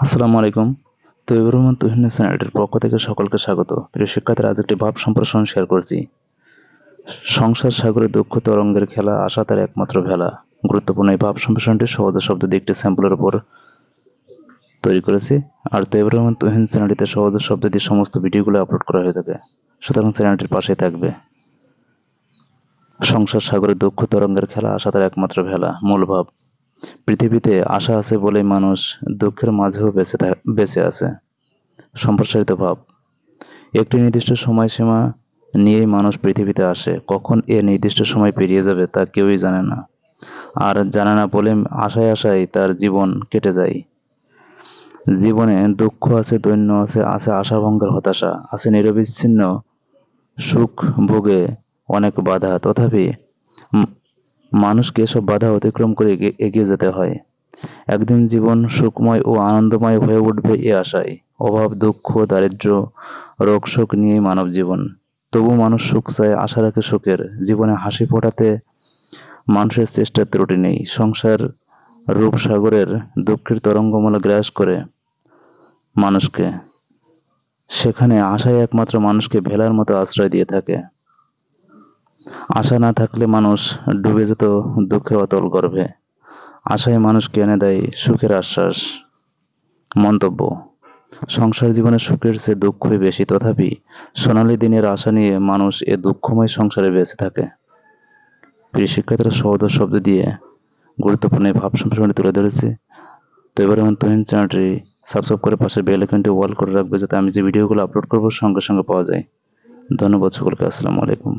আসসালামু আলাইকুম। তৈবুর রহমান তুহিন চ্যানেলটির পক্ষ থেকে সকলকে স্বাগত। প্রিয় শিক্ষার্থীরা, আজ একটি ভাব সম্প্রসারণ শেয়ার করছি। সংসার সাগরে দুঃখ তরঙ্গের খেলা, আশা তার একমাত্র ভেলা। গুরুত্বপূর্ণ এই ভাব সম্প্রসারণটি সহজ শব্দ দিয়ে একটি স্যাম্পলের উপর তৈরি করেছি। আর তৈবুর রহমান তুহিন চ্যানেলটিতে সহজ শব্দ দিয়ে সমস্ত ভিডিওগুলো আপলোড করা হয়ে থাকে, সুতরাং চ্যানেলটির পাশেই থাকবে। সংসার সাগরে দুঃখ তরঙ্গের খেলা, আশা তার একমাত্র ভেলা। মূল ভাব: পৃথিবীতে আশা আছে বলেই মানুষ দুঃখের মাঝেও বেঁচে আছে। সম্প্রসারিত ভাব: একটি নির্দিষ্ট সময়সীমা নিয়েই মানুষ পৃথিবীতে আসে। কখন এ নির্দিষ্ট সময় পেরিয়ে যাবে তা কেউই জানে না, আর জানে না বলে আশায় আশায় তার জীবন কেটে যায়। জীবনে দুঃখ আছে, দৈন্য আছে, আছে আশাভঙ্গের হতাশা, আছে নিরবিচ্ছিন্ন সুখ ভোগে অনেক বাধা। তথাপি মানুষকে এসব বাধা অতিক্রম করে এগিয়ে যেতে হয়। একদিন জীবন সুখময় ও আনন্দময় হয়ে উঠবে এ আশায়। অভাব, দুঃখ, দারিদ্র্য, রোগ শোক নিয়েই মানব জীবন। তবু মানুষ সুখ চায়, আশা রাখে সুখের। জীবনে হাসি ফোটাতে মানুষের চেষ্টার ত্রুটি নেই। সংসার রূপসাগরের দুঃখের তরঙ্গমালা গ্রাস করে মানুষকে। সেখানে আশাই একমাত্র মানুষকে ভেলার মতো আশ্রয় দিয়ে থাকে। আশা না থাকলে মানুষ ডুবে যেত দুঃখের অতল গর্ভে। আশায় মানুষকে এনে দেয় সুখের আশ্বাস। মন্তব্য: সংসার জীবনে সুখের চেয়ে দুঃখই বেশি, তথাপি সোনালী দিনের আশা নিয়ে মানুষ এ দুঃখময় সংসারে বেঁচে থাকে। প্রিয় শিক্ষার্থীরা, সহজ শব্দ দিয়ে গুরুত্বপূর্ণ এই ভাব সম্প্রসারণটি তুলে ধরেছে। তো এবার আমার তুহিন চ্যানেলটি সাবস্ক্রাইব করে পাশে বেল আইকনটি অল করে রাখবে, যাতে আমি যে ভিডিওগুলো আপলোড করবো সঙ্গে সঙ্গে পাওয়া যায়। ধন্যবাদ সকলকে। আসসালামু আলাইকুম।